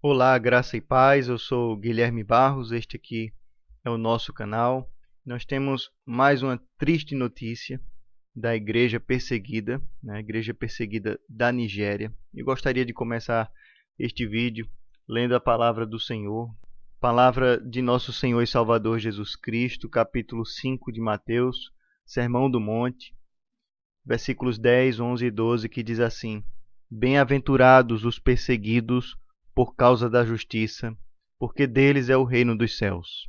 Olá, graça e paz. Eu sou Guilherme Barros. Este aqui é o nosso canal. Nós temos mais uma triste notícia da igreja perseguida, a igreja perseguida da Nigéria. Eu gostaria de começar este vídeo lendo a palavra do Senhor, palavra de nosso Senhor e Salvador Jesus Cristo, capítulo 5 de Mateus, Sermão do Monte, versículos 10, 11 e 12, que diz assim: Bem-aventurados os perseguidos por causa da justiça, porque deles é o reino dos céus.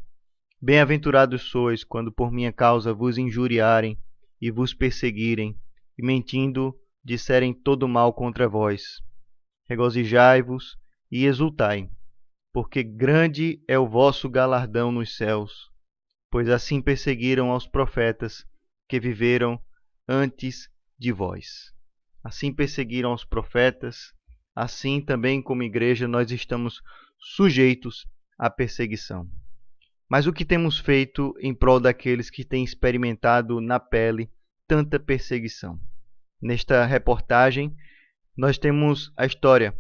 Bem-aventurados sois quando por minha causa vos injuriarem e vos perseguirem, e mentindo disserem todo mal contra vós. Regozijai-vos e exultai, porque grande é o vosso galardão nos céus, pois assim perseguiram aos profetas que viveram antes de vós. Assim perseguiram os profetas, assim também como igreja nós estamos sujeitos à perseguição. Mas o que temos feito em prol daqueles que têm experimentado na pele tanta perseguição? Nesta reportagem, nós temos a história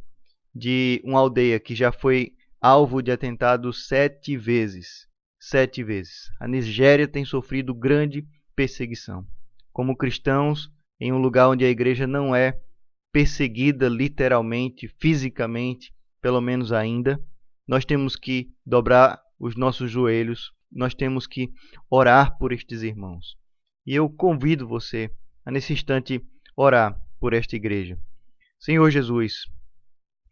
de uma aldeia que já foi alvo de atentados 7 vezes. 7 vezes. A Nigéria tem sofrido grande perseguição. Como cristãos, em um lugar onde a igreja não é perseguida literalmente, fisicamente, pelo menos ainda, nós temos que dobrar os nossos joelhos, nós temos que orar por estes irmãos. E eu convido você a, nesse instante, orar por esta igreja. Senhor Jesus,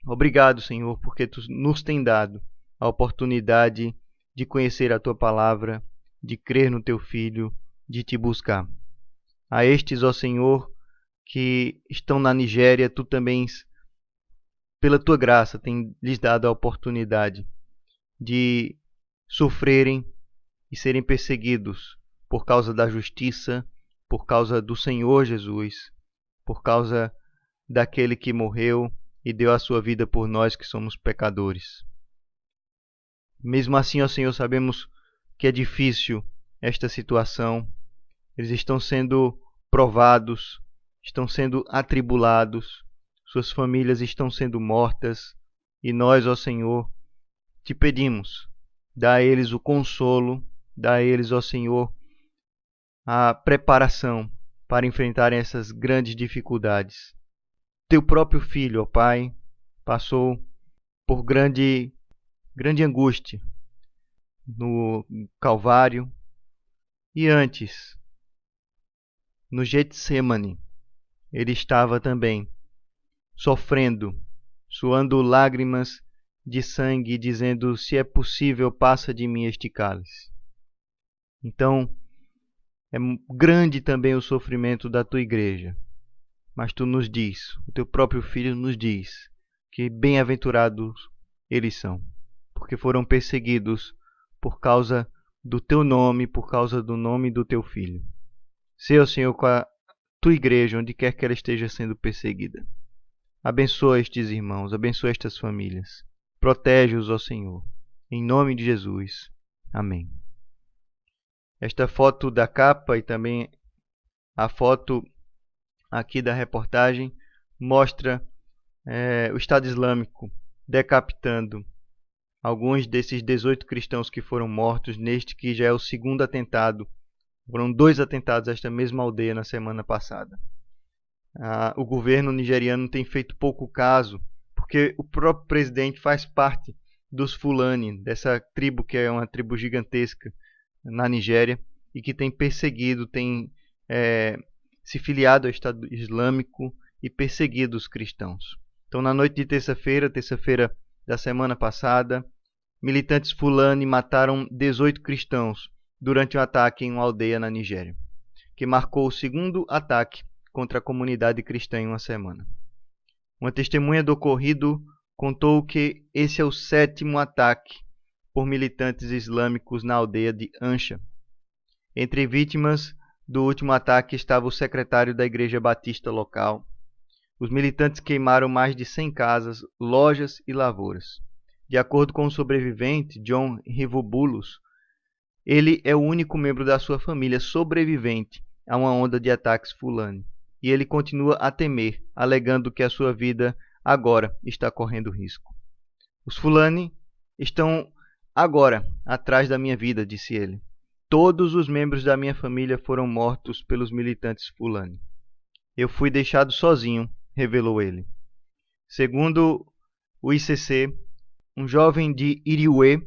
obrigado, Senhor, porque Tu nos tem dado a oportunidade de conhecer a Tua palavra, de crer no Teu Filho, de Te buscar. A estes, ó Senhor, que estão na Nigéria, Tu também, pela Tua graça, tem lhes dado a oportunidade de sofrerem e serem perseguidos por causa da justiça, por causa do Senhor Jesus, por causa daquele que morreu e deu a sua vida por nós que somos pecadores. Mesmo assim, ó Senhor, sabemos que é difícil esta situação. Eles estão sendo provados, estão sendo atribulados, suas famílias estão sendo mortas, e nós, ó Senhor, te pedimos, dá a eles o consolo, dá a eles, ó Senhor, a preparação para enfrentarem essas grandes dificuldades. Teu próprio filho, ó Pai, passou por grande angústia no Calvário e antes, no Getsemane, ele estava também sofrendo, suando lágrimas de sangue, dizendo: se é possível, passa de mim este cálice. Então, é grande também o sofrimento da tua igreja, mas tu nos diz, o teu próprio Filho nos diz, que bem-aventurados eles são, porque foram perseguidos por causa do teu nome, por causa do nome do teu Filho. Seja, Senhor, com a tua igreja, onde quer que ela esteja sendo perseguida. Abençoa estes irmãos, abençoa estas famílias. Protege-os, ó Senhor. Em nome de Jesus. Amém. Esta foto da capa e também a foto aqui da reportagem mostra o Estado Islâmico decapitando alguns desses 18 cristãos que foram mortos neste que já é o segundo atentado. Foram 2 atentados a esta mesma aldeia na semana passada. O governo nigeriano tem feito pouco caso, porque o próprio presidente faz parte dos Fulani, dessa tribo que é uma tribo gigantesca na Nigéria e que tem perseguido, tem se filiado ao Estado Islâmico e perseguido os cristãos. Então, na noite de terça-feira da semana passada, militantes Fulani mataram 18 cristãos durante um ataque em uma aldeia na Nigéria, que marcou o segundo ataque contra a comunidade cristã em uma semana. Uma testemunha do ocorrido contou que esse é o 7º ataque por militantes islâmicos na aldeia de Ansha. Entre vítimas do último ataque estava o secretário da igreja batista local. Os militantes queimaram mais de 100 casas, lojas e lavouras. De acordo com o sobrevivente, John Rivobulus, ele é o único membro da sua família sobrevivente a uma onda de ataques Fulani. E ele continua a temer, alegando que a sua vida agora está correndo risco. Os Fulani estão agora atrás da minha vida, disse ele. Todos os membros da minha família foram mortos pelos militantes Fulani. Eu fui deixado sozinho, revelou ele. Segundo o ICC, um jovem de Iriwe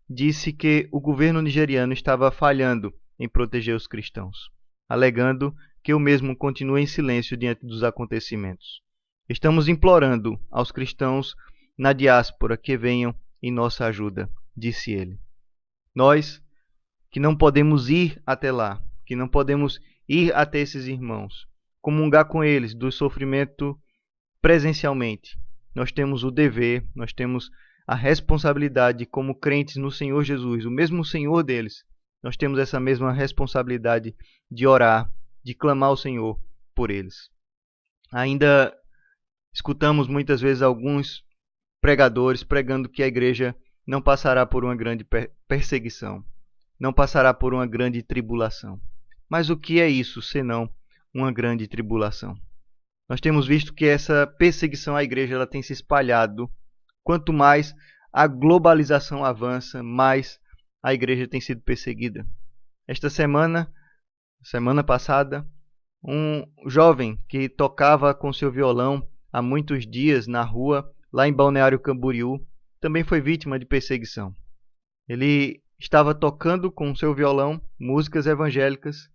disse que o governo nigeriano estava falhando em proteger os cristãos, alegando que o mesmo continua em silêncio diante dos acontecimentos. Estamos implorando aos cristãos na diáspora que venham em nossa ajuda, disse ele. Nós, que não podemos ir até lá, que não podemos ir até esses irmãos, comungar com eles do sofrimento presencialmente, nós temos o dever, nós temos a responsabilidade como crentes no Senhor Jesus, o mesmo Senhor deles. Nós temos essa mesma responsabilidade de orar, de clamar ao Senhor por eles. Ainda escutamos muitas vezes alguns pregadores pregando que a igreja não passará por uma grande perseguição, não passará por uma grande tribulação. Mas o que é isso, senão uma grande tribulação? Nós temos visto que essa perseguição à igreja ela tem se espalhado. Quanto mais a globalização avança, mais a igreja tem sido perseguida. Esta semana passada, um jovem que tocava com seu violão há muitos dias na rua, lá em Balneário Camboriú, também foi vítima de perseguição. Ele estava tocando com seu violão músicas evangélicas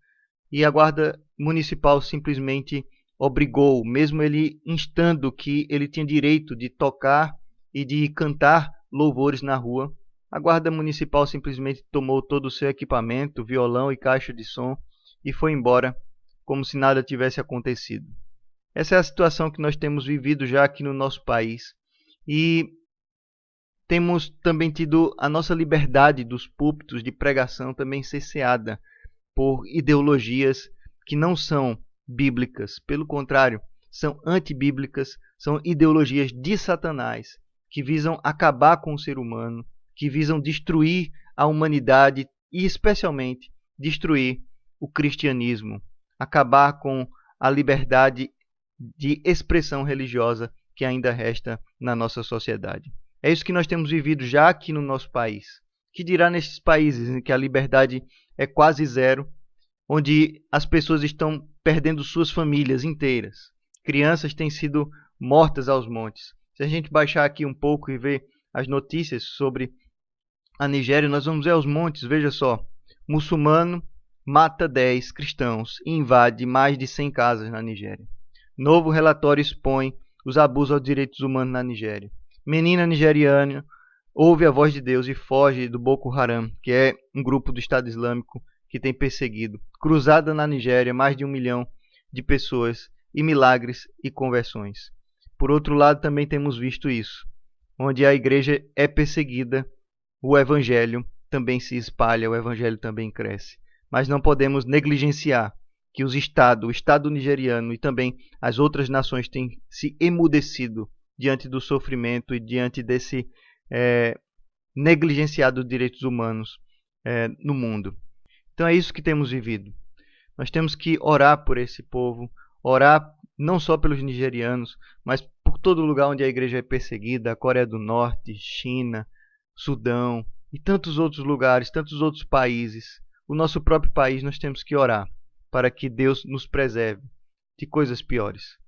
e a guarda municipal simplesmente obrigou, mesmo ele instando que ele tinha direito de tocar e de cantar louvores na rua, a guarda municipal simplesmente tomou todo o seu equipamento, violão e caixa de som e foi embora como se nada tivesse acontecido. Essa é a situação que nós temos vivido já aqui no nosso país e temos também tido a nossa liberdade dos púlpitos de pregação também cerceada por ideologias que não são bíblicas, pelo contrário, são antibíblicas, são ideologias de Satanás, que visam acabar com o ser humano, que visam destruir a humanidade e, especialmente, destruir o cristianismo, acabar com a liberdade de expressão religiosa que ainda resta na nossa sociedade. É isso que nós temos vivido já aqui no nosso país. Que dirá nesses países em que a liberdade é quase zero, onde as pessoas estão perdendo suas famílias inteiras. Crianças têm sido mortas aos montes. Se a gente baixar aqui um pouco e ver as notícias sobre a Nigéria, nós vamos ver aos montes, veja só. Muçulmano mata 10 cristãos e invade mais de 100 casas na Nigéria. Novo relatório expõe os abusos aos direitos humanos na Nigéria. Menina nigeriana ouve a voz de Deus e foge do Boko Haram, que é um grupo do Estado Islâmico que tem perseguido. Cruzada na Nigéria, mais de 1 milhão de pessoas e milagres e conversões. Por outro lado, também temos visto isso, onde a igreja é perseguida, o evangelho também se espalha, o evangelho também cresce. Mas não podemos negligenciar que o Estado nigeriano e também as outras nações têm se emudecido diante do sofrimento e diante desse negligenciado dos direitos humanos no mundo. Então é isso que temos vivido. Nós temos que orar por esse povo, orar não só pelos nigerianos, mas por todo lugar onde a igreja é perseguida, a Coreia do Norte, China, Sudão e tantos outros lugares, tantos outros países. O nosso próprio país nós temos que orar para que Deus nos preserve de coisas piores.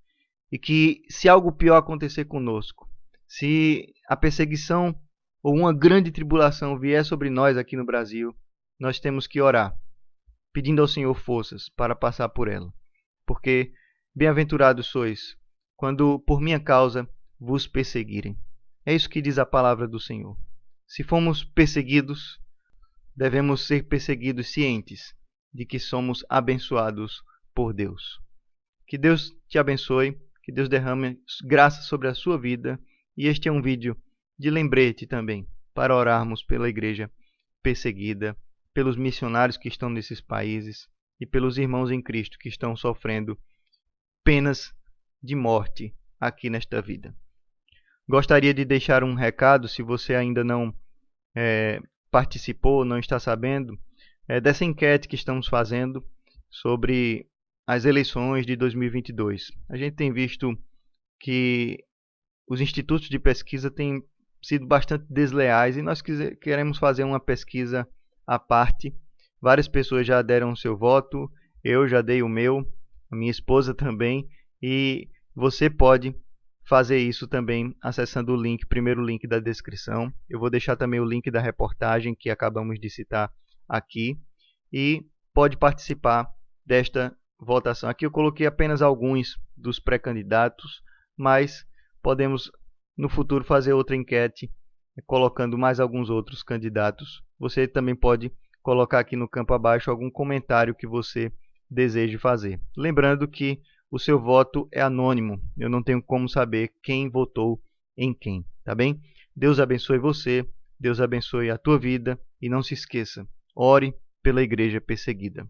E que se algo pior acontecer conosco, se a perseguição ou uma grande tribulação vier sobre nós aqui no Brasil, nós temos que orar, pedindo ao Senhor forças para passar por ela. Porque bem-aventurados sois, quando por minha causa vos perseguirem. É isso que diz a palavra do Senhor. Se formos perseguidos, devemos ser perseguidos cientes de que somos abençoados por Deus. Que Deus te abençoe, que Deus derrame graça sobre a sua vida. E este é um vídeo de lembrete também, para orarmos pela igreja perseguida, pelos missionários que estão nesses países e pelos irmãos em Cristo que estão sofrendo penas de morte aqui nesta vida. Gostaria de deixar um recado, se você ainda não participou, não está sabendo, dessa enquete que estamos fazendo sobre as eleições de 2022. A gente tem visto que os institutos de pesquisa têm sido bastante desleais e nós queremos fazer uma pesquisa à parte. Várias pessoas já deram o seu voto, eu já dei o meu, a minha esposa também, e você pode fazer isso também acessando o link, primeiro link da descrição. Eu vou deixar também o link da reportagem que acabamos de citar aqui e pode participar desta votação. Aqui eu coloquei apenas alguns dos pré-candidatos, mas podemos no futuro fazer outra enquete colocando mais alguns outros candidatos. Você também pode colocar aqui no campo abaixo algum comentário que você deseje fazer. Lembrando que o seu voto é anônimo, eu não tenho como saber quem votou em quem, tá bem? Deus abençoe você, Deus abençoe a tua vida e não se esqueça, ore pela igreja perseguida.